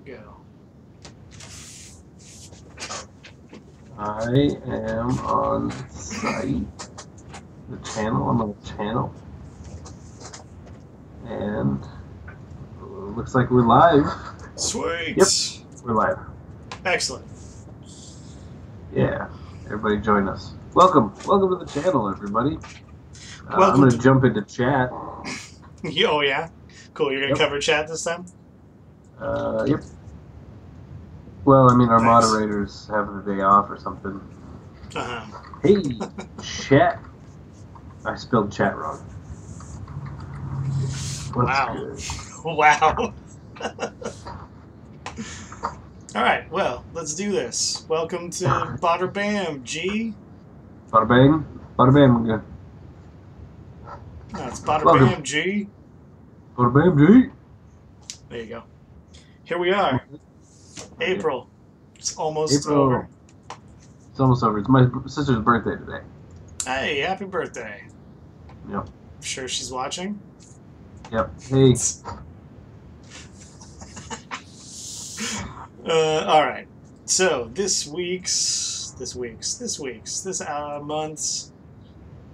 go. I am on site, the channel. I'm on the channel, and looks like we're live. Sweet. Yep, we're live. Excellent. Yeah, everybody join us. Welcome to the channel, everybody. I'm Welcome going to- to jump into chat. Oh yeah, cool. You're gonna cover chat this time. Yep. Well, I mean, our Nice. moderators have the day off or something. Uh-huh. Hey, chat. I spelled chat wrong. Wow. Good? Wow. All right. Well, let's do this. Welcome to BOTRBAMG. Bada bang. Bada bang. No, it's BOTRBAMG. Bada bang. There you go. Here we are. April. It's almost April. over. It's almost over. It's my sister's birthday today. Hey, happy birthday. Yep. I'm sure she's watching. Yep. Hey. All right. So this month's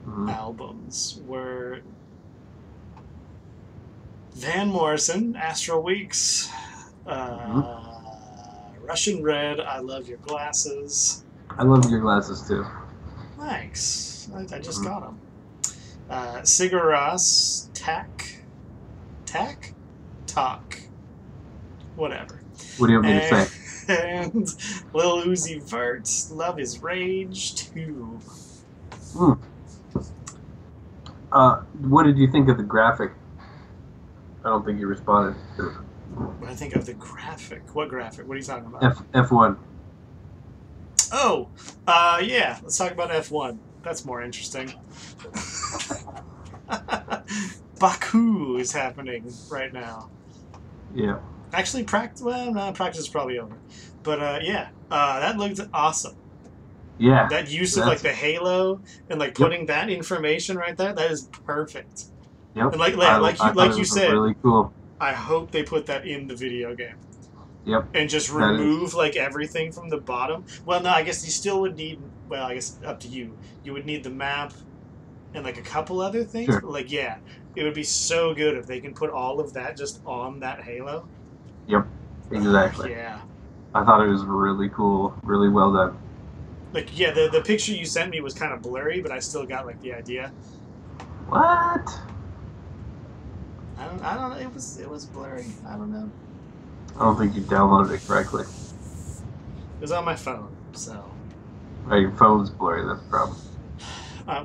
albums were Van Morrison, Astral Weeks, Russian Red, I Love Your Glasses. I love your glasses too. Thanks. I just got them. Sigur Rós, Talk, whatever. What do you want me to say? And Lil Uzi Vert, Love Is Rage 2. What did you think of the graphic? I don't think you responded to it. What do I think of the graphic? What graphic? What are you talking about? F1. Oh, yeah. Let's talk about F1. That's more interesting. Baku is happening right now. Yeah. Actually, practice is probably over. But, yeah, that looked awesome. Yeah. That use of, like, the halo and, like, putting that information right there, that is perfect. Yep. And, like you said, really cool. I hope they put that in the video game. Yep. And just remove, like, everything from the bottom. Well, no, I guess you still would need, well, I guess up to you. You would need the map and, like, a couple other things. Sure. But, like, yeah, it would be so good if they can put all of that just on that halo. Yep. Exactly. Yeah. I thought it was really cool. Really well done. Like, yeah, the picture you sent me was kind of blurry, but I still got, like, the idea. What? I don't know. It was blurry. I don't know. I don't think you downloaded it correctly. It was on my phone, so. Oh, your phone's blurry. That's the problem.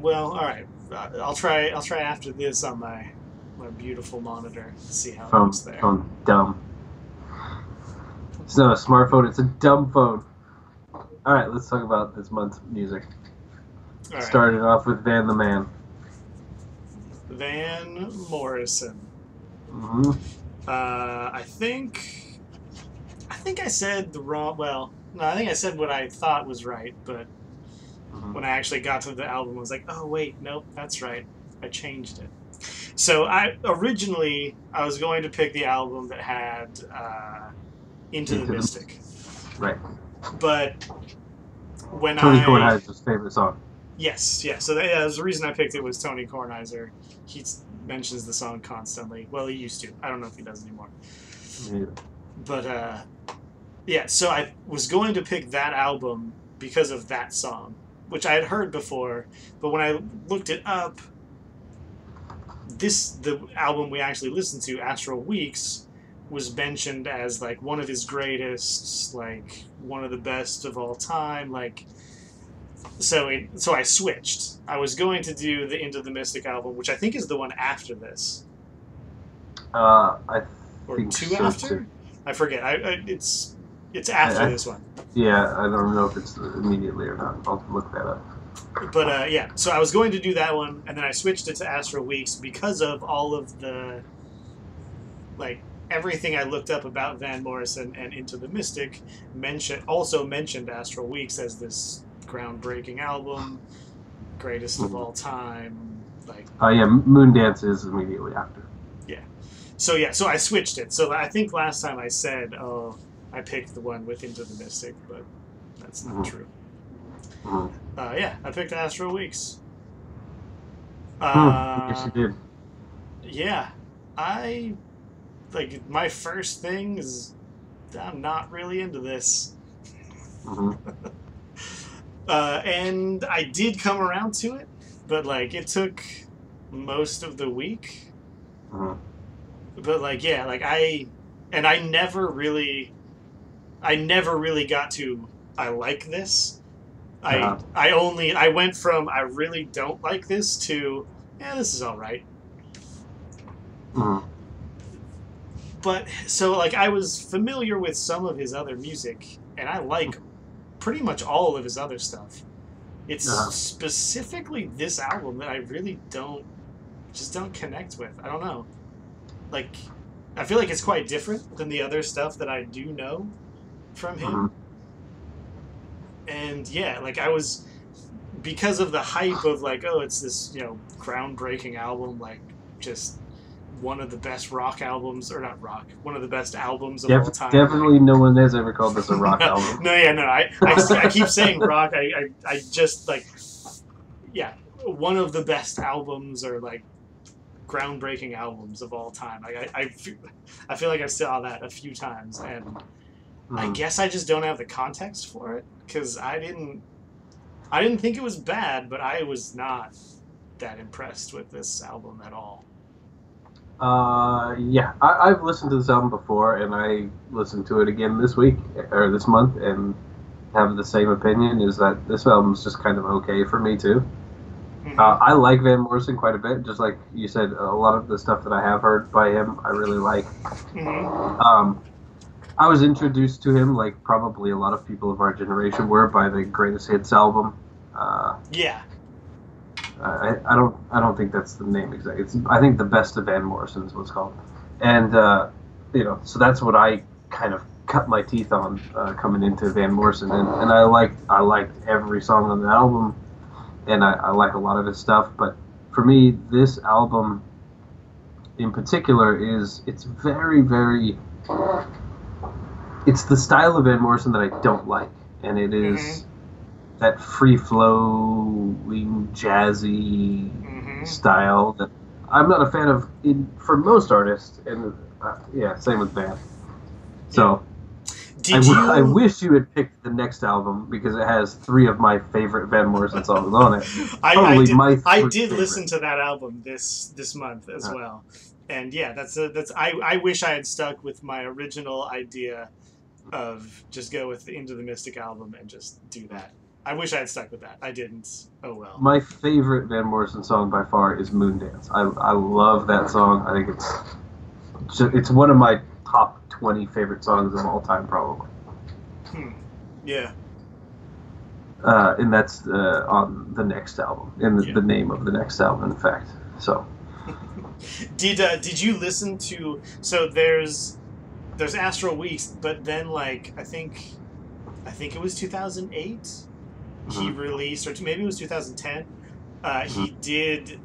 Well, all right. I'll try after this on my beautiful monitor to see how it looks there. Phone's dumb. It's not a smartphone. It's a dumb phone. All right, let's talk about this month's music. All right. Started off with Van the Man. Van Morrison. Mm-hmm. I think I said the wrong. Well, no, I think I said what I thought was right, but when I actually got to the album, I was like, oh wait, nope, that's right. I changed it. So originally I was going to pick the album that had Into the Mystic. Right. But when Tony Kornheiser's favorite song. Yes, yeah. So that was the reason I picked it was Tony Kornheiser. He mentions the song constantly. Well, he used to. I don't know if he does anymore. Yeah. But, yeah, so I was going to pick that album because of that song, which I had heard before. But when I looked it up, the album we actually listened to, Astral Weeks, was mentioned as, like, one of his greatest, like, one of the best of all time, like... So I switched. I was going to do the Into the Mystic album, which I think is the one after this. I or think two so after? too. I forget. It's after this one. Yeah, I don't know if it's immediately or not. I'll look that up. But yeah, so I was going to do that one, and then I switched it to Astral Weeks because of all of the, like, everything I looked up about Van Morrison and Into the Mystic also mentioned Astral Weeks as this groundbreaking album, greatest of all time. Like, yeah, Moondance is immediately after. Yeah. So yeah, so I switched it. So I think last time I said, oh, I picked the one with Into the Mystic, but that's not true. Yeah, I picked Astral Weeks. Yes, you did. Yeah, I like my first thing is I'm not really into this. And I did come around to it, but like it took most of the week. But like yeah, like I never really got to I like this. I went from I really don't like this to yeah, this is all right. But so like I was familiar with some of his other music, and I like pretty much all of his other stuff. It's specifically this album that I really don't connect with. I don't know. Like I feel like it's quite different than the other stuff that I do know from him. And yeah, like I was because of the hype of like, oh, it's this, groundbreaking album, like just one of the best rock albums, or not rock, one of the best albums of all time. Definitely no one has ever called this a rock album. No, I keep saying rock. I just like, yeah, one of the best albums or like groundbreaking albums of all time. Like I feel like I saw that a few times, and I guess I just don't have the context for it because I didn't think it was bad, but I was not that impressed with this album at all. Yeah, I've listened to this album before, and I listened to it again this week or this month, and have the same opinion. Is that this album's just kind of okay for me too. I like Van Morrison quite a bit, just like you said. A lot of the stuff that I have heard by him, I really like. I was introduced to him, like probably a lot of people of our generation were, by the Greatest Hits album. Yeah. I don't think that's the name exactly. I think the Best of Van Morrison is what's called, and so that's what I kind of cut my teeth on coming into Van Morrison, and I liked every song on the album, and I like a lot of his stuff. But for me, this album in particular it's very, very. It's the style of Van Morrison that I don't like, and it is that free-flowing, jazzy style that I'm not a fan of for most artists, and same with Van. So I wish you had picked the next album because it has 3 of my favorite Van Morrison songs on it. I did listen to that album this month as well, and yeah, I wish I had stuck with my original idea of just go with the Into the Mystic album and just do that. I wish I had stuck with that. I didn't. Oh well. My favorite Van Morrison song by far is Moondance. I love that song. I think it's one of my top 20 favorite songs of all time, probably. Yeah. And that's on the next album, in the name of the next album, in fact. So. Did you listen to? So there's Astral Weeks, but then like I think it was 2008. He released, or maybe it was 2010. He did,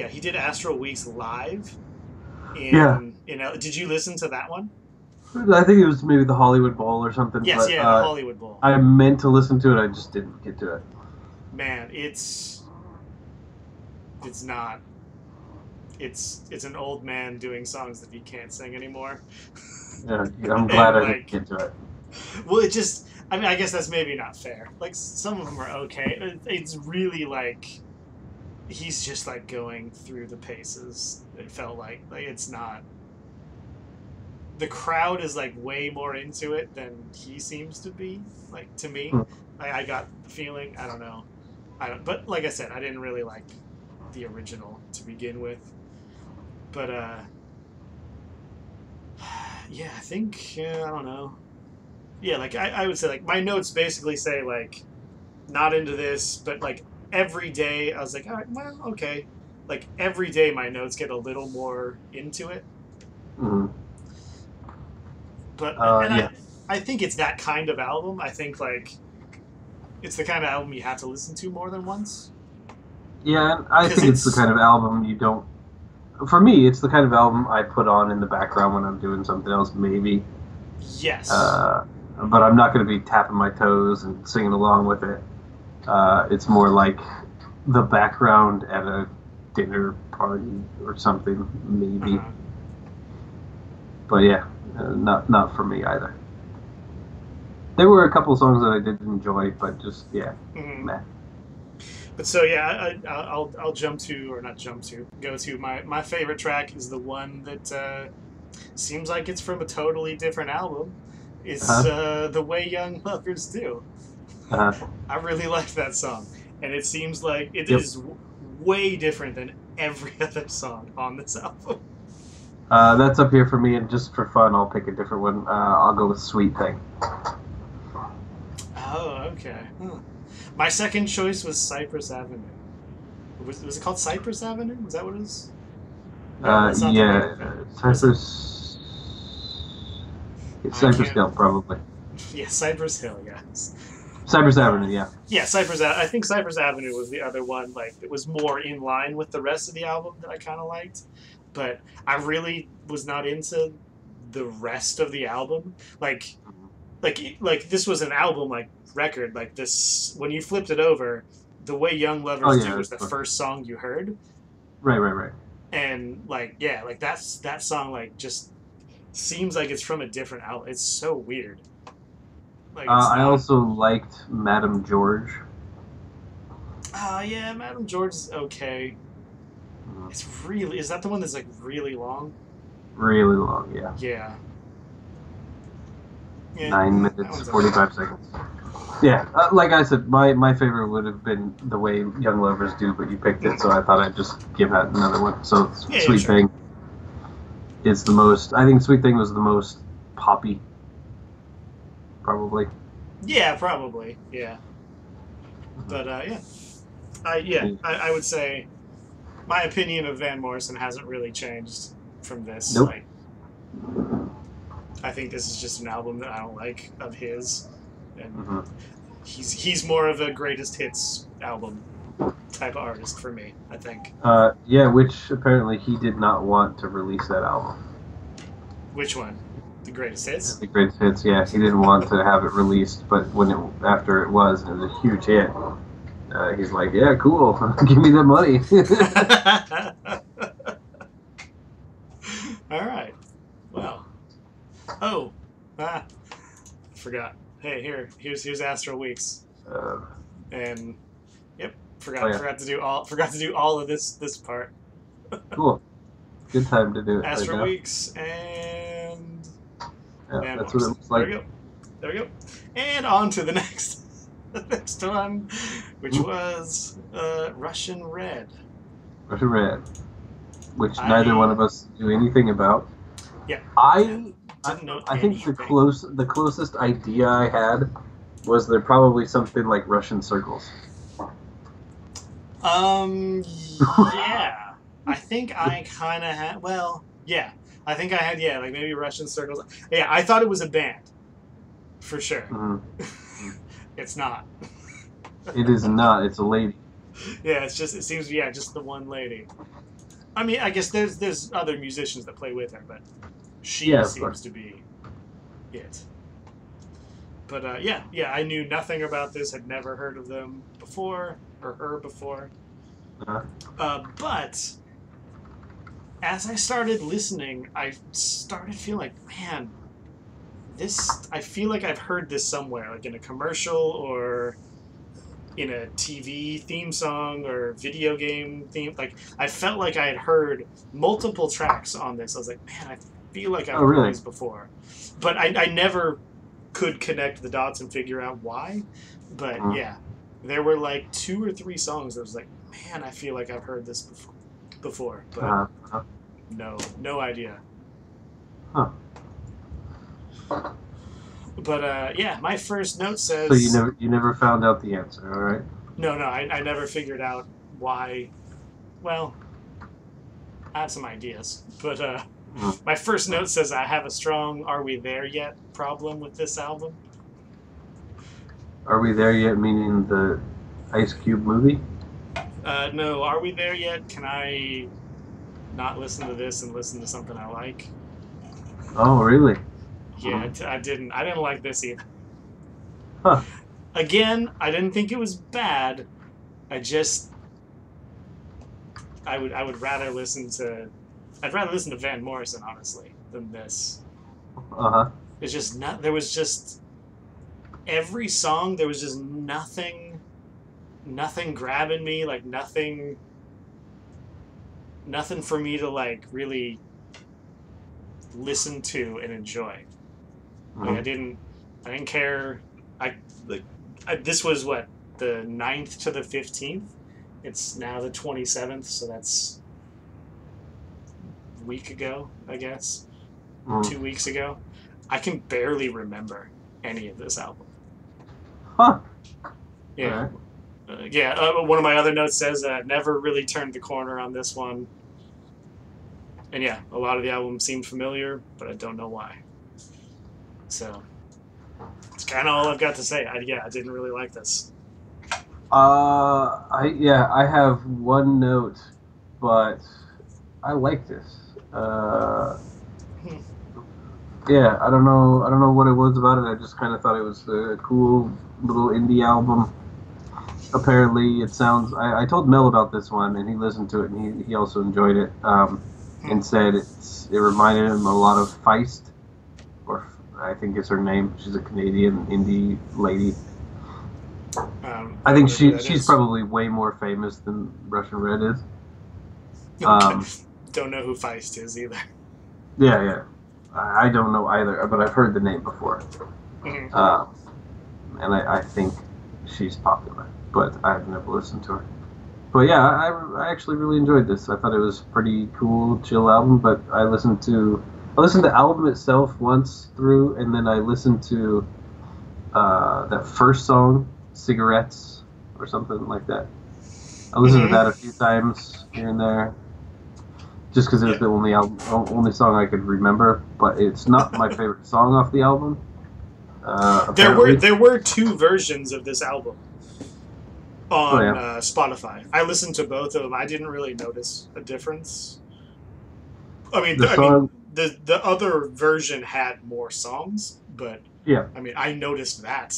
he did Astral Weeks live. Did you listen to that one? I think it was maybe the Hollywood Bowl or something. Yes, the Hollywood Bowl. I meant to listen to it, I just didn't get to it. Man, it's not. It's an old man doing songs that he can't sing anymore. Yeah, I'm glad I didn't get to it. Well, I guess that's maybe not fair. Like, some of them are okay. It's really, like, he's just, like, going through the paces, it felt like. Like, it's not... The crowd is, like, way more into it than he seems to be, like, to me. I got the feeling. I don't know. But, like I said, I didn't really like the original to begin with. But, yeah, I think, I don't know. Yeah, like, I would say, like, my notes basically say, like, not into this, but, like, every day, I was like, all right, well, okay. Like, every day my notes get a little more into it. But, I think it's that kind of album. I think, like, it's the kind of album you have to listen to more than once. Yeah, I think it's the kind of album you don't... for me, it's the kind of album I put on in the background when I'm doing something else, maybe. Yes. But I'm not going to be tapping my toes and singing along with it. It's more like the background at a dinner party or something, maybe. Uh-huh. But yeah, not for me either. There were a couple songs that I did enjoy, but just yeah, Mhm. meh. But so yeah, I'll jump to, or not jump to, go to my favorite track is the one that seems like it's from a totally different album. It's Uh-huh. The Way Young Lovers Do. Uh-huh. I really like that song, and it seems like it Yep. is way different than every other song on this album. That's up here for me, and just for fun, I'll pick a different one. I'll go with Sweet Thing. Oh, okay. Huh. My second choice was Cypress Avenue. Was it called Cypress Avenue? Was that what it is? No, that's not the name Yeah, of it. Was it? Cypress. It's I Cypress can't. Hill, probably. Yeah, Cypress Hill. Yes. Cypress Uh, Avenue, yeah. yeah, Cypress. I think Cypress Avenue was the other one. Like it was more in line with the rest of the album that I kind of liked, but I really was not into the rest of the album. Like this was an album like record. Like this when you flipped it over, The Way Young Oh Lovers Do yeah, was the first song you heard, right. and like yeah, like that song like just seems like it's from a different album. It's so weird. Like it's I not. also liked Madame George. Yeah, Madam George is okay. Mhm. It's really is that the one that's like really long? Really long, yeah. Yeah. Yeah, 9 minutes, that one's okay. 45 seconds. Yeah, like I said, my favorite would have been The Way Young Lovers Do, but you picked it, so I thought I'd just give that another one. So Yeah, Sweet sure. Thing is the most. I think Sweet Thing was the most poppy, probably. Yeah, probably. Yeah. But yeah. I would say my opinion of Van Morrison hasn't really changed from this. Nope. Like I think this is just an album that I don't like of his. And hmm he's more of a greatest hits album type of artist for me, I think. Yeah, which apparently he did not want to release that album. Which one? The greatest hits? The greatest hits, yeah, he didn't want to have it released, but after it was a huge hit, he's like, yeah, cool, give me the money. All right. Well. Oh. Ah. Forgot. Hey, here's Astro Weeks. uh, And yep, oh yeah, forgot to do all of this part. cool, good time to do it right Astro now. Weeks and Yeah, Van that's what it Morrison. looks There like. we go. There we go. And on to the next the next one, which was Russian Red. Russian Red, which neither one I of us knew anything about. yeah, I, I, didn't know I think anything. the closest idea I had was they're probably something like Russian circles. Yeah. I think I kind of had. Well, yeah. I think I had. Yeah, like maybe Russian circles. Yeah, I thought it was a band for sure. Mhm. It's not. It is not. It's a lady. Yeah, it's just. It seems. Yeah, just the one lady. I mean, I guess there's other musicians that play with her, but she Yeah, of seems course. to be it. But yeah, I knew nothing about this. Had never heard of them before or her before. Uh, But as I started listening, I started feeling like, man, this. I feel like I've heard this somewhere, like in a commercial or in a TV theme song or video game theme. Like I felt like I had heard multiple tracks on this. I was like, man, I feel like oh, I've heard really? these before, but I never could connect the dots and figure out why. But Mhm. yeah, there were like two or three songs that was like, man, I feel like I've heard this before, but Uh-huh. no idea. Huh. But yeah, my first note So says you never found out the answer, all right? no. I never figured out why. Well, I have some ideas, but Mhm. my first note says I have a strong "Are we there yet?" problem with this album. Are we there yet? Meaning the Ice Cube movie? No, "Are we there yet?" Can I not listen to this and listen to something I like. Oh, really? Yeah, I didn't. I didn't like this either. Huh. Again, I didn't think it was bad. I just I would rather listen to I'd rather listen to Van Morrison honestly than this. Uh-huh. It's just not. There was just every song. There was just nothing grabbing me. Like nothing for me to like really listen to and enjoy. Like Mhm. I didn't care. I like this was what the 9th to the 15th. It's now the 27th, so that's a week ago, I guess, Mhm. 2 weeks ago. I can barely remember any of this album. Huh. Yeah, Alright. yeah. One of my other notes says never really turned the corner on this one, and yeah, a lot of the album seemed familiar, but I don't know why. So it's kind of all I've got to say. I didn't really like this. I have one note, but I like this. Hmm. Yeah, I don't know what it was about it. I just kind of thought it was a cool little indie album. Apparently, it sounds. I told Mel about this one, and he listened to it, and he also enjoyed it, Hmm. and said it reminded him a lot of Feist, or I think is her name. She's a Canadian indie lady. I I don't think know who that she's is. probably way more famous than Russian Red is. Okay, Um, don't know who Feist is either. yeah, yeah. I don't know either, but I've heard the name before, Hmm. uh, and I think she's popular, but I've never listened to her. But yeah, I actually really enjoyed this. I thought it was pretty cool, chill album. But I listened to the album itself once through, and then I listened to that first song, "Cigarettes" or something like that. I listened to Hmm. that a few times here and there, just because it was Yeah. the only song I could remember. But it's not my favorite song off the album, apparently. There were two versions of this album Oh on yeah, Spotify. I listened to both of them. I didn't really notice a difference. the I mean, song. the other version had more songs, but Yeah, I mean, I noticed that,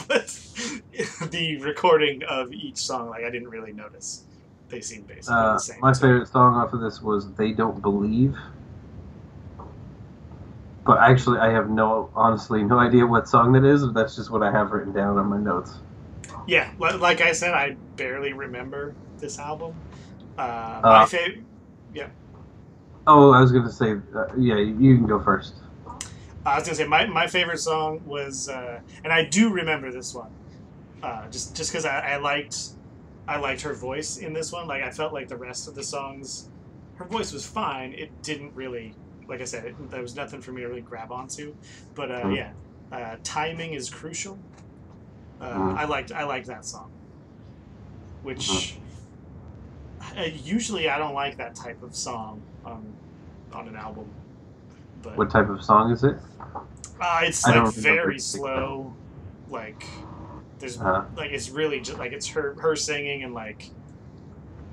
but the recording of each song, like, I didn't really notice. They seem basically the same my to me. favorite song off of this was "They Don't Believe." But actually, I have honestly, no idea what song that is. But that's just what I have written down on my notes. Yeah, like I said, I barely remember this album. My Uh, favorite, yeah, oh, I was gonna say, yeah, you can go first. I was gonna say my favorite song was, and I do remember this one, just because I liked her voice in this one. Like I felt like the rest of the songs, her voice was fine. It didn't really, like I said, there was nothing for me to really grab onto. But Mm, yeah, timing is crucial. mm, I liked that song, mm. which usually I don't like that type of song on an album, but What type of song is it? it's I like don't remember very anything about it. slow. Like there's Uh, like it's really just like it's her singing and like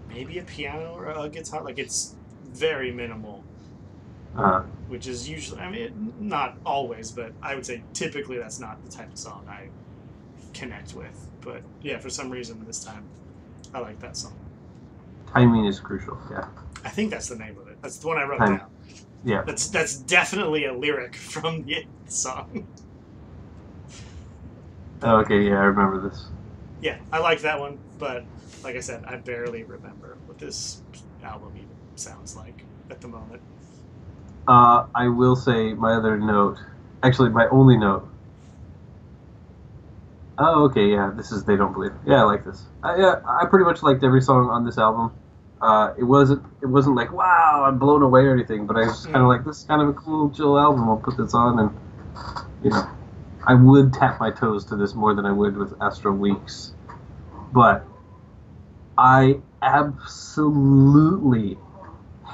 maybe a piano or a guitar. Like it's very minimal, uh, which is usually, I mean, not always, but I would say typically that's not the type of song I connect with. But yeah, for some reason this time I like that song. Timing is crucial. Yeah, I think that's the name of it. That's the one I wrote time. down. Yeah. That's definitely a lyric from the song. But Okay. Yeah, I remember this. yeah, I like that one. But like I said, I barely remember what this album even sounds like at the moment. I will say my other note. Actually, my only note. Oh, okay. Yeah, this is "They Don't Believe." Yeah, I like this. Yeah, I pretty much liked every song on this album. It wasn't like wow, I'm blown away or anything, but I was just kind of Mm. like this is kind of a cool, chill album. I'll put this on, and you know, I would tap my toes to this more than I would with Astro Weeks, but I absolutely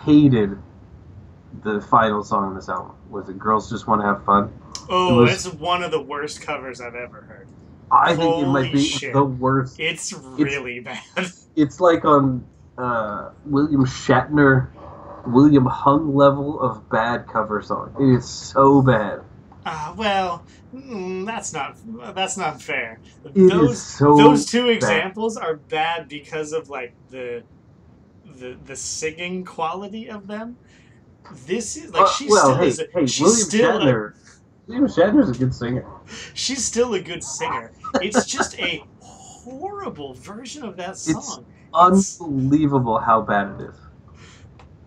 hated the final song on this album. Was it "Girls Just Want to Have Fun"? It Oh, was. it's one of the worst covers I've ever heard. I think it might Holy be the shit. worst. It's It's really bad. it's like on William Shatner. William Hung level of bad cover song. It is so bad. Well, that's not fair. It is Those so two bad. examples are bad because of like the singing quality of them. This is like Well, hey, she's still a William Shatner's a good singer. she's still a good singer. It's just a horrible version of that It's song. It's unbelievable how bad it is.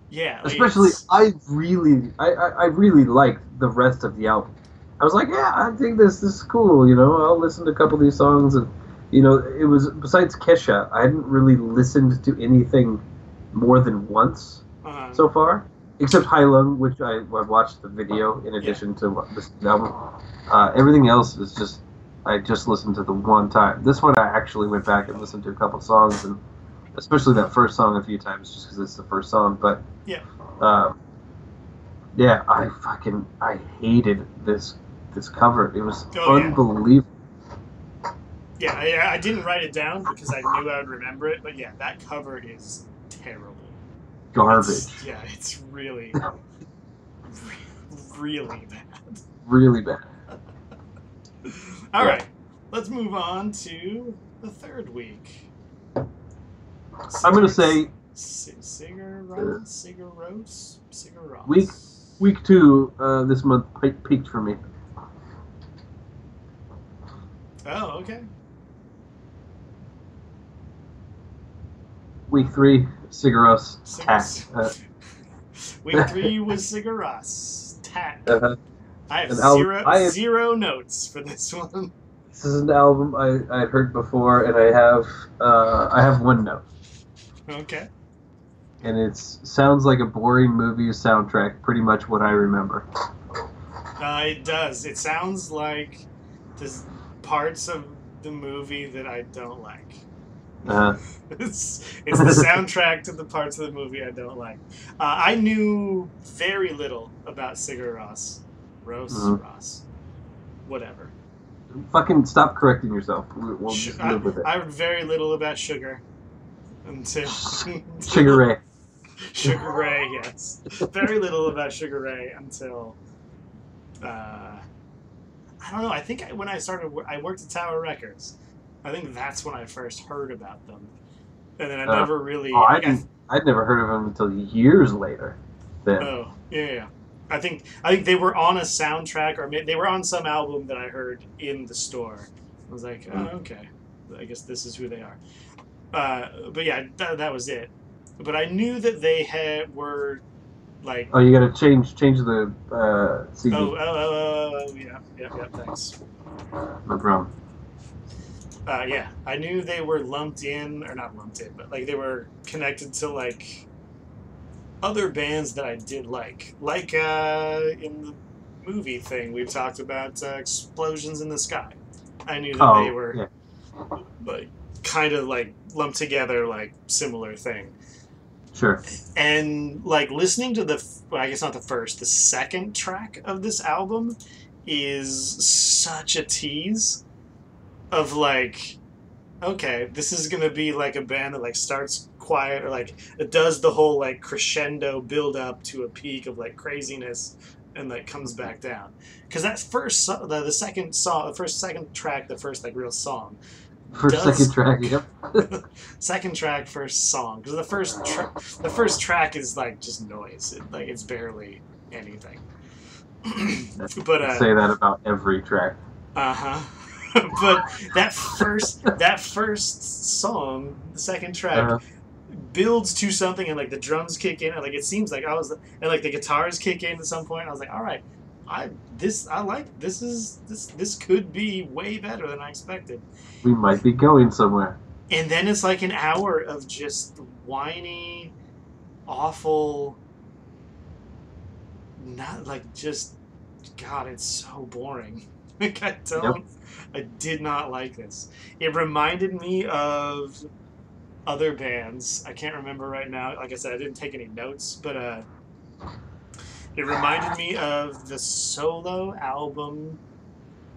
yeah, like Especially, it's I really liked the rest of the album. I was like, yeah, I think this is cool. I'll listen to a couple of these songs, and it was besides Kesha, I hadn't really listened to anything more than once uh, so far, except Heilung, which I watched the video in yeah. addition to this album. Everything else is just I just listened to the one time. This one I actually went back and listened to a couple songs, and especially that first song a few times, just because it's the first song. But Yeah. uh, yeah, I hated this cover. It was Oh yeah. unbelievable. Yeah, I didn't write it down because I knew I would remember it, but yeah, that cover is terrible. Garbage. It's really, really bad. Really bad. All Yeah. right, let's move on to the third week. I'm gonna say Sigaros. week 2 this month peaked for me. Oh, okay. Week 3, Sigaros Sigaros. Tact. Week 3 was Sigaros. Tack. Uh, I have an album. zero notes for this one. This is an album I'd heard before, and I have one note, Okay. and it sounds like a boring movie soundtrack. Pretty much what I remember. It does. It sounds like there's parts of the movie that I don't like. Uh, It's the soundtrack to the parts of the movie I don't like. I knew very little about Sigur Rós. Ross. Whatever. Fucking stop correcting yourself. We'll just live with it. I heard very little about Sugar until Sugar Ray. Sugar Ray, yes. Very little about Sugar Ray until I don't know. I think when I worked at Tower Records. I think that's when I first heard about them, and then I never really. I'd never heard of them until years later. Then. Oh yeah. I think they were on a soundtrack, or they were on some album that I heard in the store. I was like, oh, okay, I guess this is who they are. But yeah, that was it. But I knew that they were like. Oh, you got to change the CD. Yeah, thanks. No problem. Yeah, I knew they were lumped in, or not lumped in, but like they were connected to like other bands that I did like in the movie thing we've talked about, Explosions in the Sky. I knew that they were like kind of like lumped together, like similar thing. Sure. And like listening to I guess not the first, the second track of this album is such a tease of like, okay, this is gonna be like a band that like starts quiet, or like it does the whole like crescendo build up to a peak of like craziness and like comes back down. Because that first the second track, the first like real song. Second track, yep. Second track, first song. Because the first track is like just noise. It's barely anything. But say that about every track. But that first song, the second track, builds to something, and like the drums kick in, and like it seems like and like the guitars kick in at some point. And I was like, all right, this could be way better than I expected. We might be going somewhere. And then it's like an hour of just whiny, awful, not like just, God, it's so boring. Like I did not like this. It reminded me of other bands. I can't remember right now. Like I said, I didn't take any notes, but it reminded me of the solo album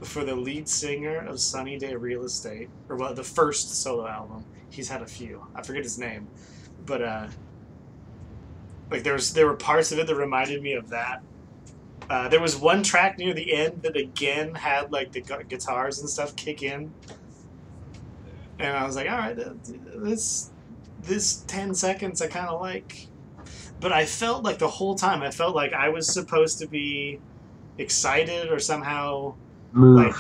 for the lead singer of Sunny Day Real Estate, or well, the first solo album. He's had a few. I forget his name, but Like there were parts of it that reminded me of that. There was one track near the end that again had like the guitars and stuff kick in, and I was like, all right, this 10 seconds I kind of like, but I felt like the whole time I felt like I was supposed to be excited or somehow like,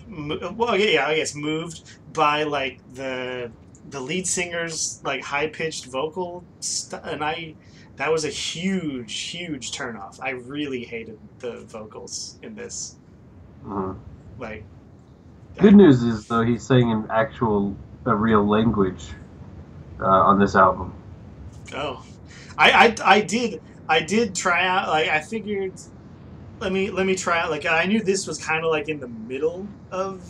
Moved. well, yeah, I guess moved by like the lead singer's like high pitched vocal and that was a huge turnoff. I really hated the vocals in this. Mhm. Like, Good I, news is though he's saying a real language on this album. oh, I did try out. Like, I figured let me try out. Like, I knew this was kind of like in the middle of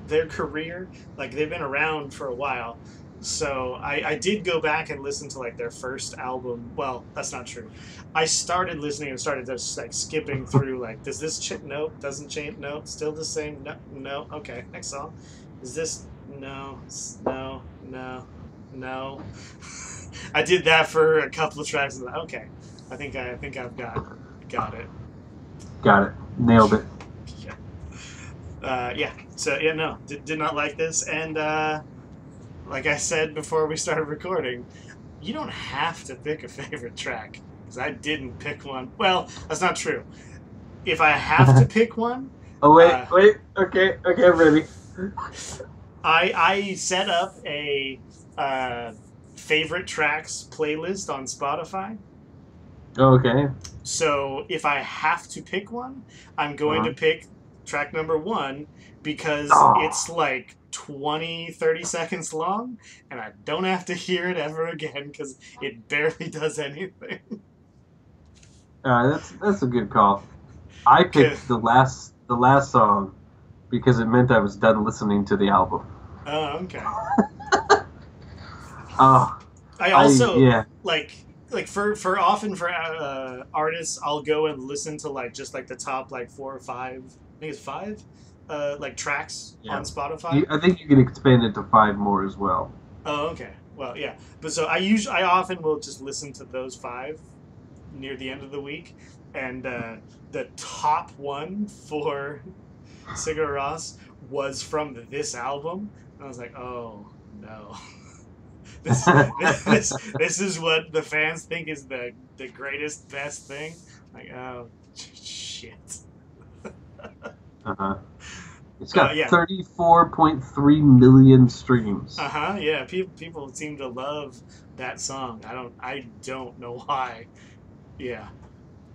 their career. Like, they've been around for a while. So I did go back and listen to like their first album. Well, that's not true. I started listening and started just like skipping through. Like, does this nope? Doesn't change. Nope. Still the same. No. No. Okay. Next song. Is this no? No. No. No. I did that for a couple of tracks. And okay. I think I've got it. Got it. Nailed it. Yeah. Yeah. So yeah, no, did not like this, and like I said before we started recording, you don't have to pick a favorite track because I didn't pick one. Well, that's not true. If I have to pick one, Oh wait. Okay, I'm ready. I set up a favorite tracks playlist on Spotify. Okay. So if I have to pick one, I'm going to pick track number 1 because it's like 20-30 seconds long and I don't have to hear it ever again because it barely does anything. That's a good call. I picked the last song because it meant I was done listening to the album. Oh, okay. Oh, I also yeah. like for often for artists, I'll go and listen to like just like the top like 4 or 5. I think it's 5, like tracks on Spotify. I think you can expand it to 5 more as well. Oh, okay. Well, yeah. But so I often will just listen to those 5 near the end of the week, and the top one for Sigur Rós was from this album. And I was like, oh no. This is what the fans think is the greatest best thing. Like, oh shit. It's got Yeah. 34.3 million streams. Yeah. People seem to love that song. I don't know why. Yeah.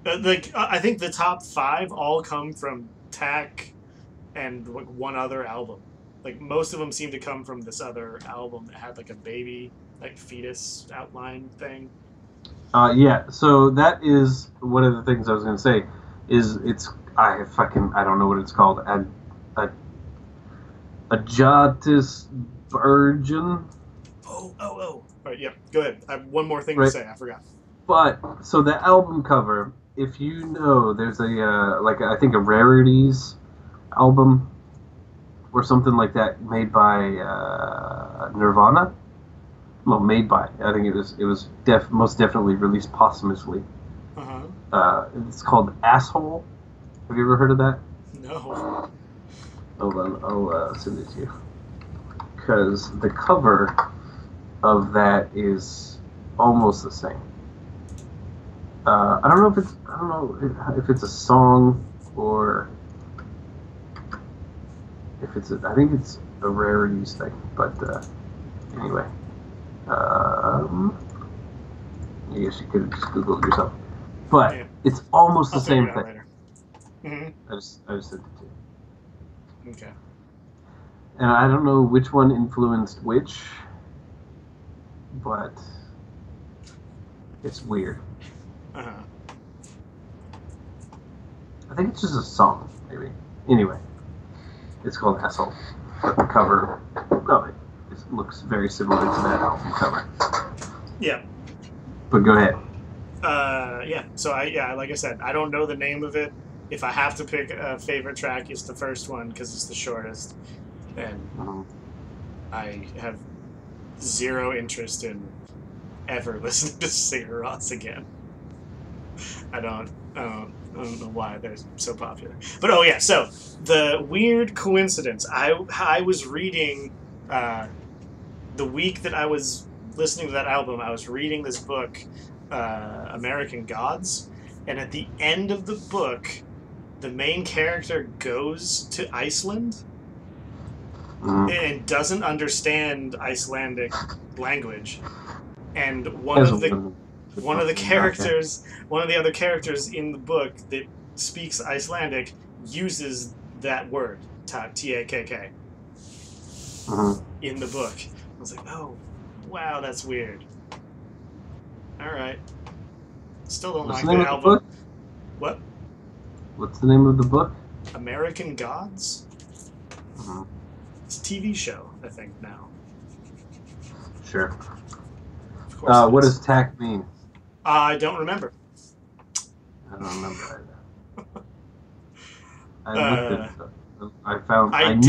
Like I think the top 5 all come from Tack and like one other album. Like most of them seem to come from this other album that had like a baby, like fetus outline thing. Yeah, so that is one of the things I was gonna say. I don't know what it's called. A Jatis Virgin. Oh. All right, yep. Go ahead. I have one more thing to say. I forgot. But so the album cover, if you know, there's I think a rarities album or something like that made by Nirvana. Well, made by. I think it was most definitely released posthumously. It's called Asshole. Have you ever heard of that? No. Hold on, I'll send it to you. Because the cover of that is almost the same. I don't know if it's a song or if it's I think it's a rarities thing. But anyway, I guess you could have just Googled it yourself. But yeah, it's almost the same thing. I just sent it to you. Okay. And I don't know which one influenced which, but it's weird. I think it's just a song, maybe. Anyway, it's called Asshole. But the cover, it looks very similar to that album cover. Yeah. But go ahead. Yeah. So like I said, I don't know the name of it. If I have to pick a favorite track, it's the first one because it's the shortest, and I have zero interest in ever listening to Sigur Rós again. I don't know why they're so popular. But oh yeah, so the weird coincidence. I was reading the week that I was listening to that album. I was reading this book, American Gods, and at the end of the book, the main character goes to Iceland and doesn't understand Icelandic language, and one of the other characters in the book that speaks Icelandic uses that word T-A-K-K in the book. I was like, oh wow, that's weird. All right, still don't like the album. What? What's the name of the book? American Gods. It's a TV show, I think, now. Sure. Of course. What does tack mean? I don't remember. I don't remember either.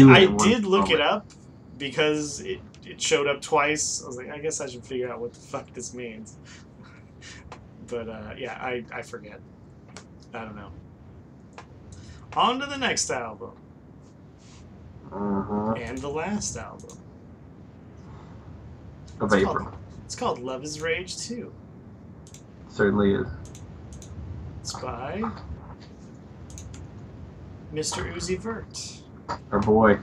I did look it up because it showed up twice. I was like, I guess I should figure out what the fuck this means. But yeah, I forget. I don't know. On to the next album. And the last album. Of April. It's called Love is Rage 2. Certainly is. It's by Mr. Uzi Vert. Our boy.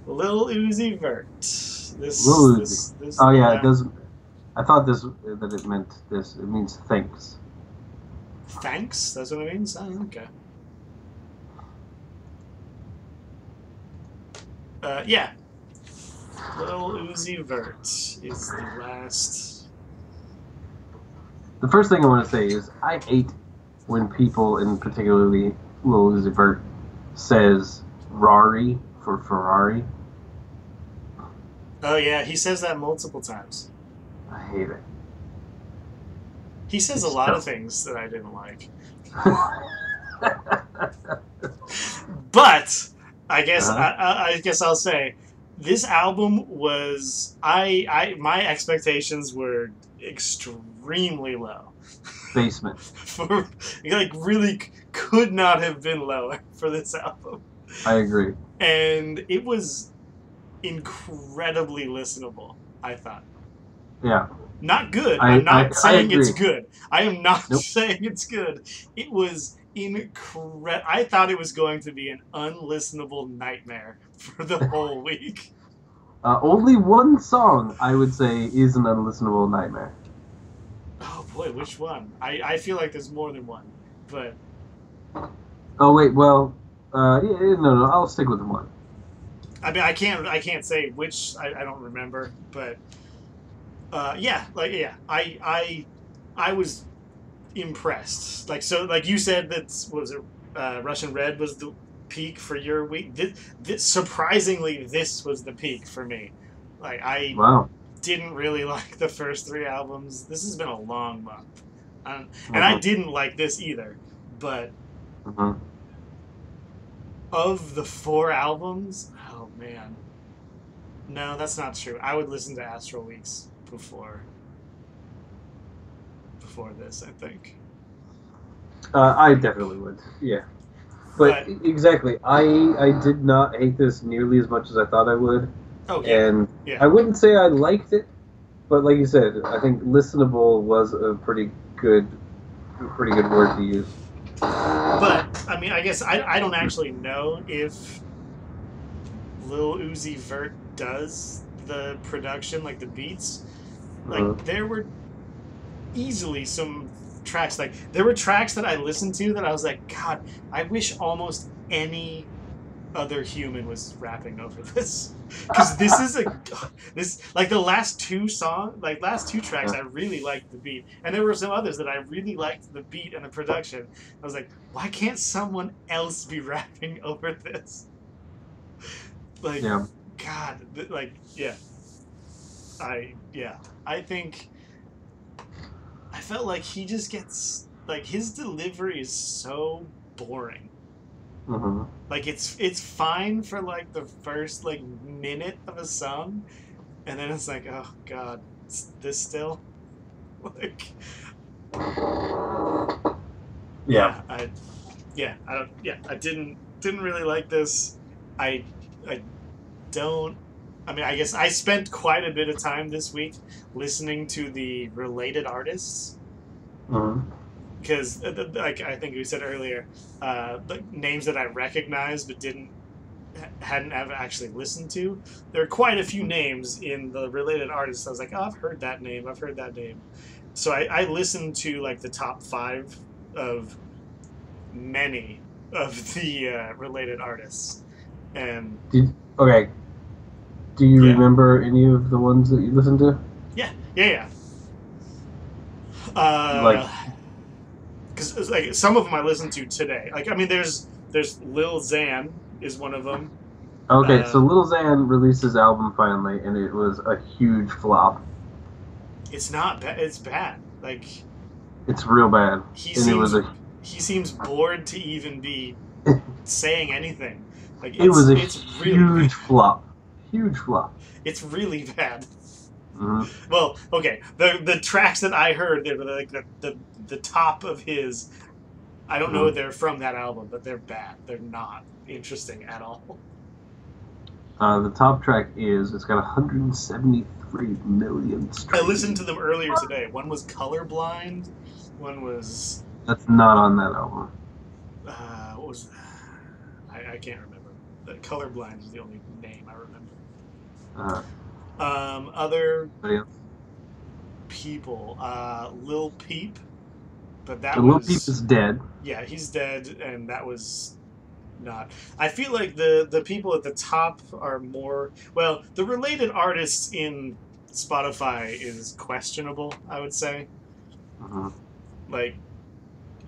Lil Uzi Vert. Lil Uzi. Oh yeah, it doesn't. I thought that it meant this. It means thanks. Thanks? That's what it means? Oh, okay. Yeah. Lil Uzi Vert is the last. The first thing I want to say is I hate when people, and particularly Lil Uzi Vert, says Rari for Ferrari. Oh yeah, he says that multiple times. I hate it. He says a lot of things that I didn't like. But I guess I guess I'll say this album was my expectations were extremely low. Basement. For like really could not have been lower for this album. I agree. And it was incredibly listenable, I thought. Yeah. Not good. I'm not saying it's good. I am not saying it's good. It was incredible. I thought it was going to be an unlistenable nightmare for the whole week. Only one song, I would say, is an unlistenable nightmare. Oh boy, which one? I feel like there's more than one, but. Oh wait, well, no, I'll stick with the one. I mean, I can't say which. I don't remember, but. Yeah, I was impressed. Like you said, Russian Red was the peak for your week. Surprisingly, this was the peak for me. Like I didn't really like the first 3 albums. This has been a long month, and I didn't like this either. But of the 4 albums, oh man, no, that's not true. I would listen to Astral Weeks before this, I think. I definitely would, yeah. But exactly, I did not hate this nearly as much as I thought I would. Oh, yeah. And I wouldn't say I liked it, but like you said, I think listenable was a pretty good word to use. But I mean, I guess I don't actually know if Lil Uzi Vert does the production, like the beats. Like there were easily some tracks, like there were tracks that I listened to that I was like, God, I wish almost any other human was rapping over this, because this is like the last 2 tracks I really liked the beat, and there were some others that I really liked the beat and the production. I was like, why can't someone else be rapping over this? Like, God, like, yeah. I think I felt like he just gets, like, his delivery is so boring. Like it's fine for like the first like minute of a song, And then it's like, oh god, this still, like, Yeah. I didn't really like this. I I don't. I mean, I guess I spent quite a bit of time this week listening to the related artists Mm-hmm. because, like I think we said earlier, the names that I recognized but hadn't ever actually listened to. There are quite a few names in the related artists. I was like, oh, I've heard that name. I've heard that name. So I listened to like the top 5 of many of the related artists, and Okay. Do you yeah, remember any of the ones that you listened to? yeah. Like, Because like some of them I listened to today. Like I mean, there's Lil Xan is one of them. okay, so Uh, Lil Xan released his album finally, and it was a huge flop. it's not bad. It's bad. Like It's real bad, he and it was seems a he seems bored to even be saying anything. Like it was a it's really bad. huge flop, huge flop. It's really bad. Hmm. Well, okay. The tracks that I heard, they were like the top of his. I don't know if they're from that album, but they're bad. They're not interesting at all. The top track it's got 173 million I streams. listened to them earlier today. One was Colorblind. One was That's not on that album. what was I can't remember. The Colorblind is the only name I remember. Other Anybody else? people, Lil Peep, but that So Lil Peep was is dead. yeah, he's dead, and that was not. I feel like the people at the top are more well. The related artists in Spotify is questionable, I would say. Hmm. Like,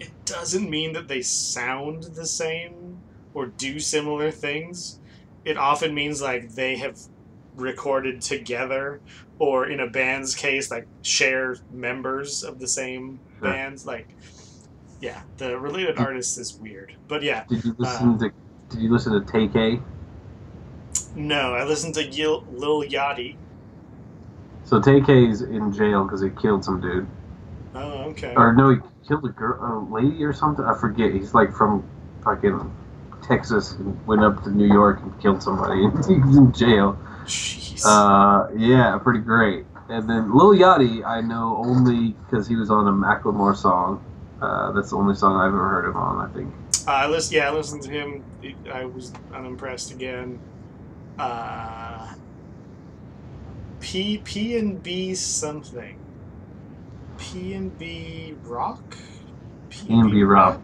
it doesn't mean that they sound the same or do similar things. It often means like they have recorded together, or in a band's case, like share members of the same Sure. bands. Like, yeah, the related artist is weird, but yeah. Did you listen to TK? No, I listened to Lil Yachty. So TK's in jail because he killed some dude. Oh, okay. Or no, he killed a lady or something. I forget. He's like from fucking Texas and went up to New York and killed somebody. He's in jail. Jeez. Yeah, pretty great. And then Lil Yachty, I know only because he was on a Macklemore song. That's the only song I've ever heard him on, I think. I listened to him. I was unimpressed again. P and B something. P and B Rock. P&B Rock.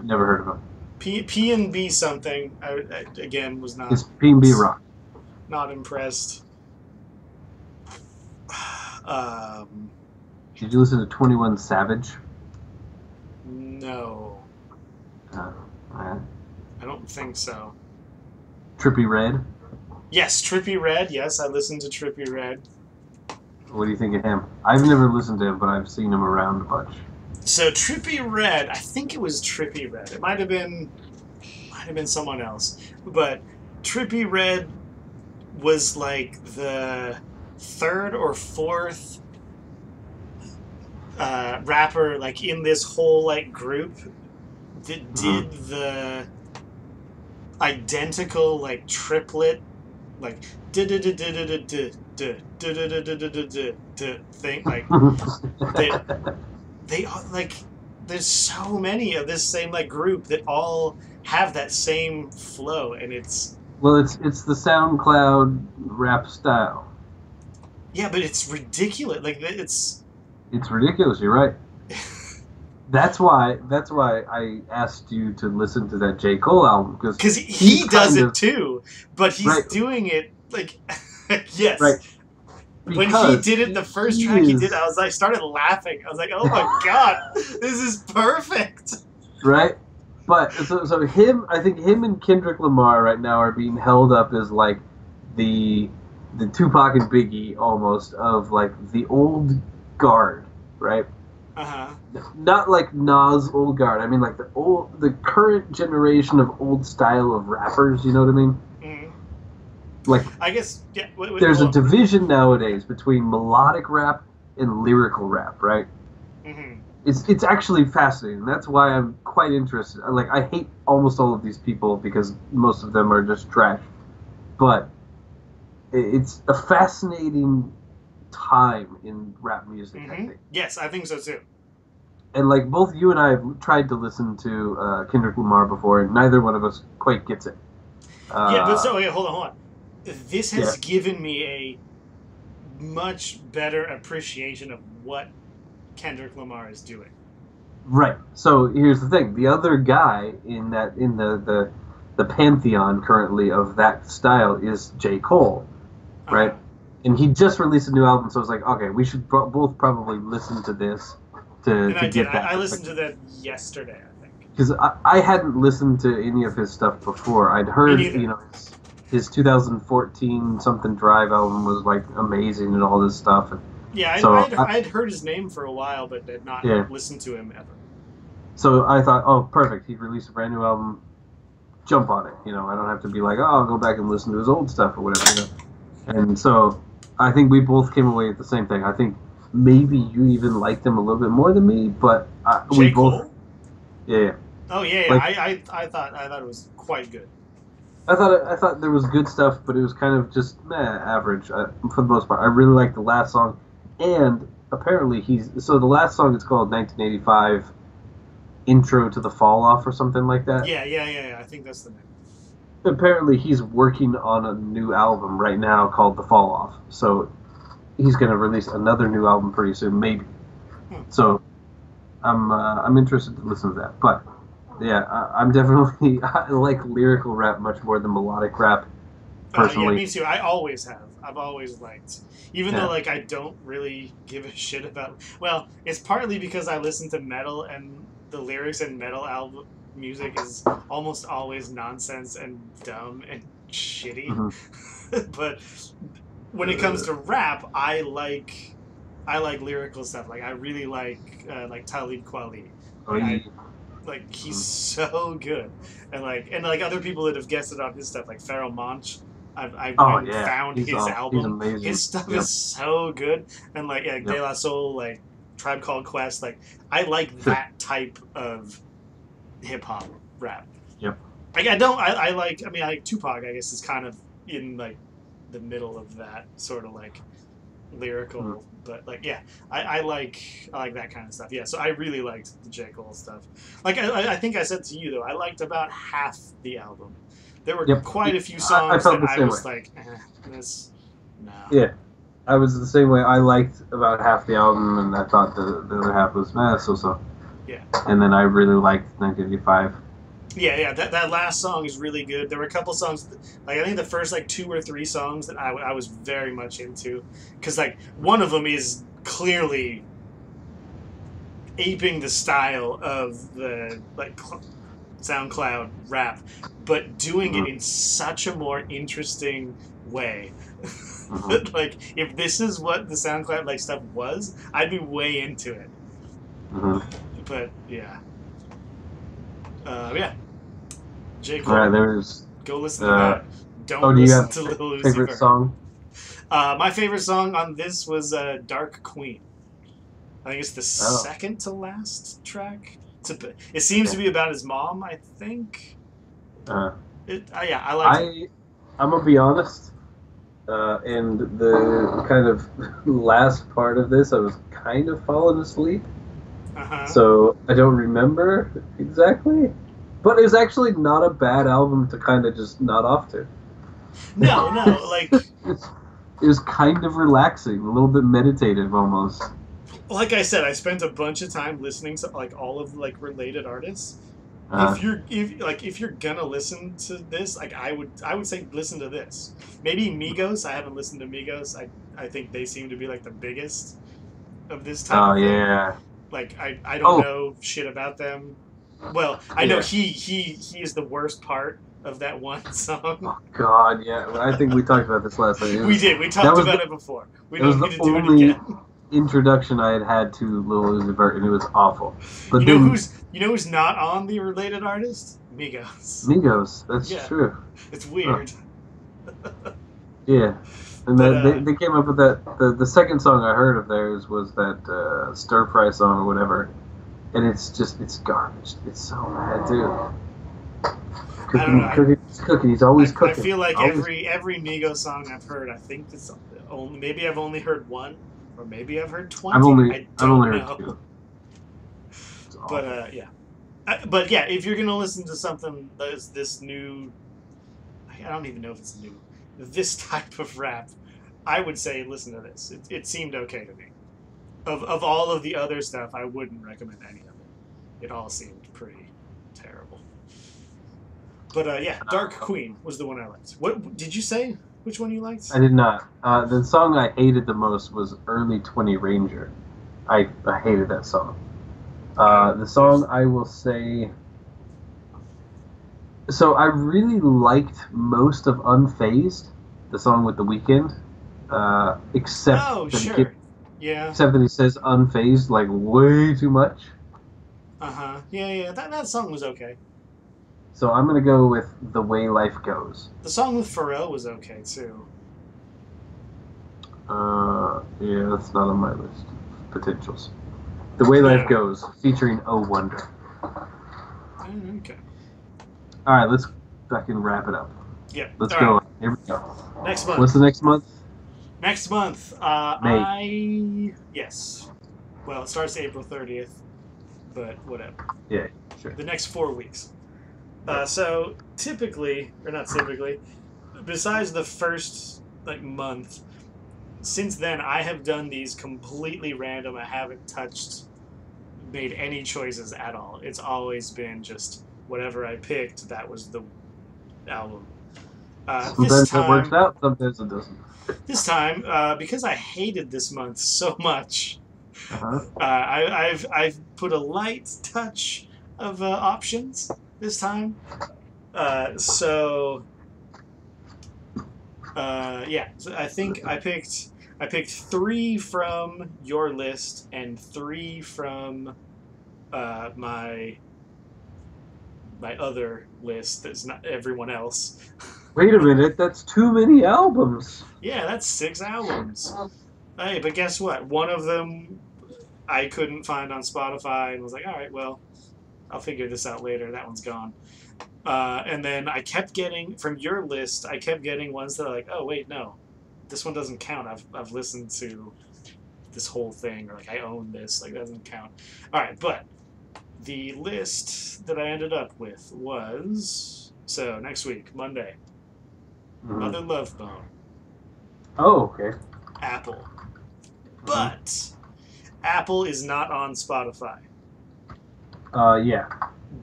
Never heard of him. P and B something. I again was not. It's P&B Rock. Not impressed. Did you listen to 21 Savage? No, I don't think so. Trippie Redd. Yes, Trippie Redd. Yes, I listened to Trippie Redd. What do you think of him? I've never listened to him, but I've seen him around a bunch. So Trippie Redd, I think it was Trippie Redd. It might have been someone else, but Trippie Redd was like the 3rd or 4th rapper like in this whole like group that did the identical like triplet like thing like they like there's so many of this same like group that all have that same flow, and it's well, it's the SoundCloud rap style. yeah, but it's ridiculous. Like it's ridiculous. You're right. That's why I asked you to listen to that J. Cole album because he does it too, but he's right. doing it like yes. Right. When he did it, the first track he did, I started laughing. I was like, "Oh my god, this is perfect!" Right, but so him, I think him and Kendrick Lamar right now are being held up as like the Tupac and Biggie almost of like the old guard, right? Not like Nas old guard. I mean like the current generation of old style of rappers. You know what I mean? Mm-hmm. Like, I guess, yeah. there's a Hold on. division nowadays between melodic rap and lyrical rap, right? Mm-hmm. It's actually fascinating. That's why I'm quite interested. Like, I hate almost all of these people because most of them are just trash. But it's a fascinating time in rap music, I Mm-hmm. think. Yes, I think so too. And like both you and I have tried to listen to Kendrick Lamar before, and neither one of us quite gets it. Yeah, but Uh, so okay, hold on. This yeah, has given me a much better appreciation of what Kendrick Lamar is doing. right. So here's the thing: the other guy in the pantheon currently of that style is J. Cole, Uh right? huh. And he just released a new album, so it's like, okay, we should both probably listen to this to And I did. get I, that I listened to perspective. that yesterday, I think. Because I hadn't listened to any of his stuff before. I'd Me heard, neither. his 2014 something Drive album was like amazing and all this stuff. And Yeah, so I'd heard his name for a while, but had not yeah, listened to him ever. so I thought, oh, perfect. He released a brand new album. Jump on it. I don't have to be like, oh, I'll go back and listen to his old stuff or whatever. And so I think we both came away with the same thing. I think maybe you even liked him a little bit more than me, but we J. both, Cole? yeah. Oh yeah, yeah. Like I thought it was quite good. I thought there was good stuff, but it was kind of just average for the most part. I really liked the last song, and apparently the last song is called 1985 Intro to the Fall Off or something like that. Yeah, yeah, yeah, yeah. I think that's the name. Apparently he's working on a new album right now called The Fall Off. So he's going to release another new album pretty soon, maybe. Hmm. So I'm interested to listen to that. But yeah, I'm definitely I like lyrical rap much more than melodic rap Yeah, personally. me too. I always have. I've always liked, even though Yeah. like I don't really give a shit about. Well, it's partly because I listen to metal, and the lyrics in metal album music is almost always nonsense and dumb and shitty. Hmm. But when it comes to rap, I like lyrical stuff. Like I really like Talib Kweli. Oh, Like yeah. like he's so good, and like other people that have guested on his stuff, like Pharoah Monch. I've Oh, went and yeah. found his He's album. amazing. His stuff Yep. is so good, and like yeah, De Yep. La Soul, like Tribe Called Quest. Like I like that type of hip hop rap. Yep. Like I don't. I like. I mean, I like Tupac. I guess is kind of in like the middle of that sort of like Mhm. lyrical, but like yeah, I like that kind of stuff. Yeah, so I really liked the J Cole stuff. Like I think I said to you though, I liked about half the album. There were Yep. quite a few I songs felt that the I same way. was like, this no. Yeah. I was the same way. I liked about half the album, and I thought the other half was so. Yeah. And then I really liked 1985. Yeah, yeah. That last song is really good. There were a couple songs, like I think the first like two or three songs that I was very much into, because like one of them is clearly aping the style of the like SoundCloud rap, but doing it Hmm. in such a more interesting way. Hmm. Like if this is what the SoundCloud like stuff was, I'd be way into it. Hmm. But yeah, yeah. J All right, Cole, there's. go listen to that. Oh, Don't do you listen have to a Lil Uzi favorite Vert. song? My favorite song on this was "Dark Queen." I think it's the Oh, second to last track. It seems to yeah. be about his mom. I think. Uh, Yeah, I liked it. I I'm gonna be honest. And the kind of last part of this, I was kind of falling asleep, Uh huh. so I don't remember exactly. But it was actually not a bad album to kind of just nod off to. No, no, It was kind of relaxing, a little bit meditative almost. like I said, I spent a bunch of time listening to like all of like related artists. Uh, If you're gonna listen to this, like I would say listen to this. Maybe Migos. I haven't listened to Migos. I think they seem to be like the biggest of this type oh of thing. yeah. Like I don't Oh know shit about them. Well, I know yeah. he is the worst part of that one song. Oh God, yeah. I think we talked about this last time. We did. We That talked was about the it before. We it was don't the need to do it only again. introduction I had had to Lil Uzi Vert, and it was awful. You But know then who's not on the related artist? Migos. Migos, that's Yeah, true. it's Huh. weird. Yeah. And But then they came up with that. The second song I heard of theirs was that stir fry song or whatever, and it's garbage. It's so bad too. I don't know. Cooking. He's always I cooking. feel like Always. every Migos song I've heard, I think it's only maybe I've only heard one, or maybe I've heard I've 20. only I I've don't only heard know. two. It's But awful. yeah. But yeah, if you're gonna listen to something that is this new, I don't even know if it's new, this type of rap, I would say listen to this. It seemed okay to me. Of all of the other stuff, I wouldn't recommend any of it. It all seemed pretty terrible. But yeah, Dark Queen was the one I liked. What did you say? Which one you liked? I did not. The song I hated the most was "Early 20 Ranger." I hated that song. The song I will say. So I really liked most of "Unfazed," the song with The Weeknd, Oh, sure. Yeah. except that he says "unfazed" like way too much. Uh-huh. Yeah, yeah. That song was okay. So I'm gonna go with "The Way Life Goes." The song with Pharrell was okay too. Yeah, that's not on my list. Potentials. "The Way No, Life no, no. Goes" featuring "Oh Wonder." Okay. All right, let's fucking wrap it up. Yeah. Let's All right. go. Here we go. Next What's month. the next month? Next month. May. Yes. Well, it starts April 30th, but whatever. Yeah, sure. The next 4 weeks. So typically, or not typically, besides the first like month, since then I have done these completely random. I haven't made any choices at all. It's always been just whatever I picked. That was the album. This Sometimes it works time, out, sometimes it doesn't. because I hated this month so much, Uh-huh. I've put a light touch of options this time. So yeah, so I think I picked three from your list and three from my other list. That's not everyone else. Wait a minute, that's too many albums. Yeah, that's 6 albums. Hey, but guess what? One of them I couldn't find on Spotify and was like, all right, well, I'll figure this out later. That one's gone. And then I kept getting from your list. I kept getting ones that are like, oh wait, no, this one doesn't count. I've listened to this whole thing, or like I own this. Like that doesn't count. All right, but the list that I ended up with was so next week, Monday, Mother Love Bone, Oh, okay. Apple, but Apple is not on Spotify. Yeah.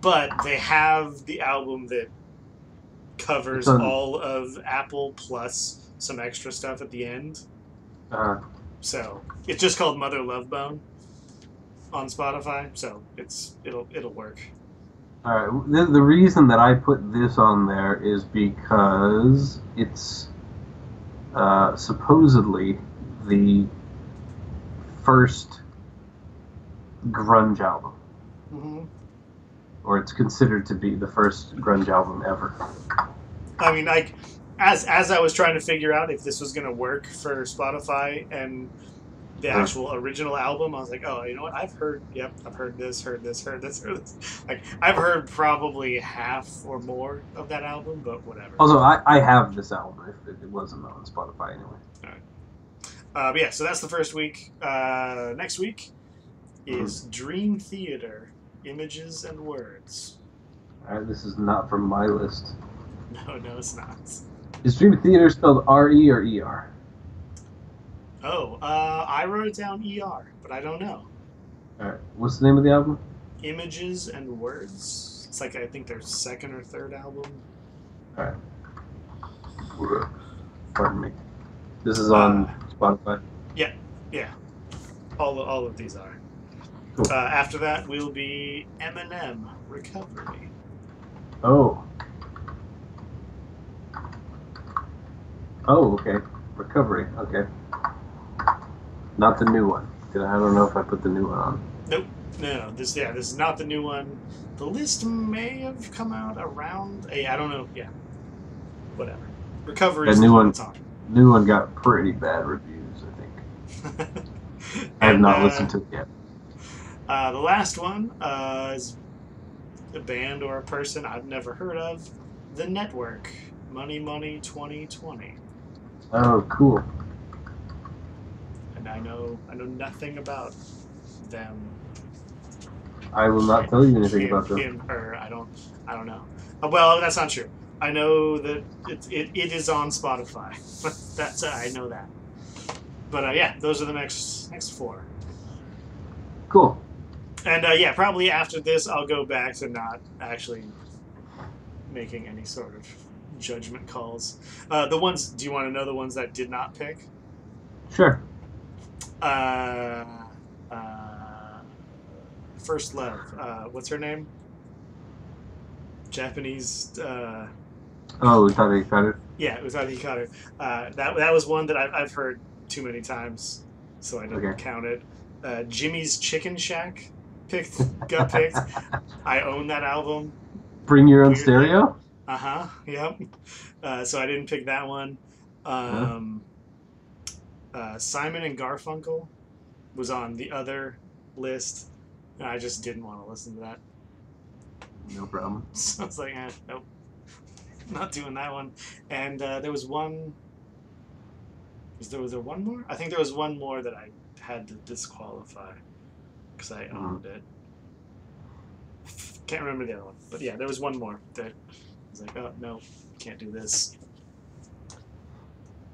But they have the album that covers all of Apple plus some extra stuff at the end. So it's just called Mother Love Bone on Spotify. So it'll work. All right. The reason that I put this on there is because it's supposedly the first grunge album. Mm-hmm. Or it's considered to be the first grunge album ever. I mean, as I was trying to figure out if this was going to work for Spotify and the actual original album, I was like, oh, you know what? I've heard this. Like, I've heard probably half or more of that album, but whatever. Also, I have this album if it wasn't on Spotify anyway. All right. But yeah, so that's the first week. Next week is Dream Theater. Images and Words. All right, this is not from my list. No, it's not. Is Dream Theater spelled R-E or E-R? Oh, I wrote it down E-R, but I don't know. All right, what's the name of the album? Images and Words. It's like I think their second or third album. All right. Pardon me. This is on Spotify. Yeah. All of these are. Cool. After that will be Eminem, Recovery. Oh, okay. Recovery. Okay. Not the new one. I don't know if I put the new one on. Nope. No. This is not the new one. The list may have come out around. I don't know. Yeah. Whatever. Recovery is the new one. New one got pretty bad reviews, I think. I have And not listened to it yet. the last one is a band or a person I've never heard of. The Network. Money Money 2020. Oh, cool. And I know nothing about them. I will not tell you anything about them. Him, her. I don't know. Well, that's not true. I know that it is on Spotify. That's I know that. But yeah, those are the next four. Cool. And yeah, probably after this, I'll go back to not actually making any sort of judgment calls. The ones. Do you want to know the ones that did not pick? Sure. Uh, First Love. What's her name? Japanese. Oh, Utari Hikaru. Yeah, Utari Hikaru. That was one that I've heard too many times, so I didn't count it. Jimmy's Chicken Shack got picked. I own that album. Bring Your Own Stereo? Yep. So I didn't pick that one. Simon and Garfunkel was on the other list. And I just didn't want to listen to that. No problem. So I was like, nope. Not doing that one. And there was one. Was there one more? I think there was one more that I had to disqualify because I owned it. Can't remember the other one. But yeah, there was one more that I was like, oh, no, can't do this.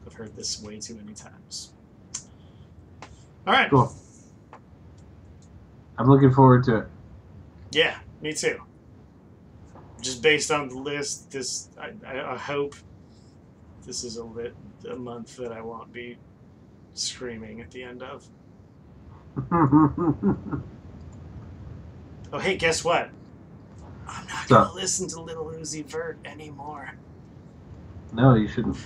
I've heard this way too many times. All right. Cool. I'm looking forward to it. Yeah, me too. Just based on the list, I hope this is a month that I won't be screaming at the end of. Oh, hey, guess what? I'm not going to listen to Little Uzi Vert anymore. No, you shouldn't.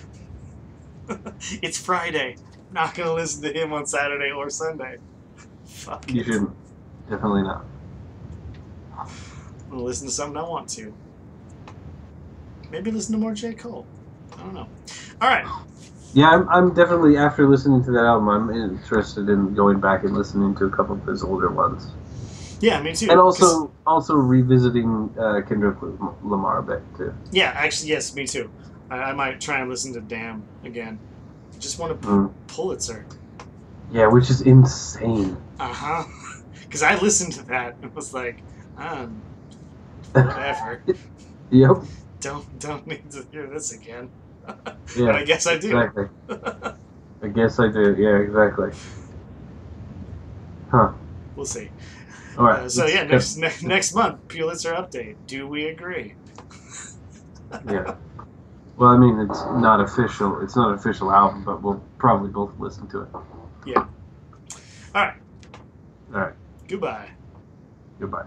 It's Friday. Not going to listen to him on Saturday or Sunday. Fuck You it. shouldn't. Definitely not. I'm going to listen to something I want to. Maybe listen to more J. Cole. I don't know. All right. Yeah, I'm definitely, after listening to that album, I'm interested in going back and listening to a couple of his older ones. Yeah, me too. And also revisiting Kendrick Lamar a bit, too. Yeah, actually, yes, me too. I might try and listen to Damn again. I just want to Pulitzer. Yeah, which is insane. Uh-huh. Because I listened to that and was like, whatever. Yep. Don't need to hear this again. Yeah, but I guess I do. Exactly. I guess I do. Yeah, exactly. Huh. We'll see. All right. So yeah, next month, Pulitzer update. Do we agree? Yeah. Well, I mean, it's not official. It's not an official album, but we'll probably both listen to it. Yeah. All right. All right. Goodbye. Goodbye.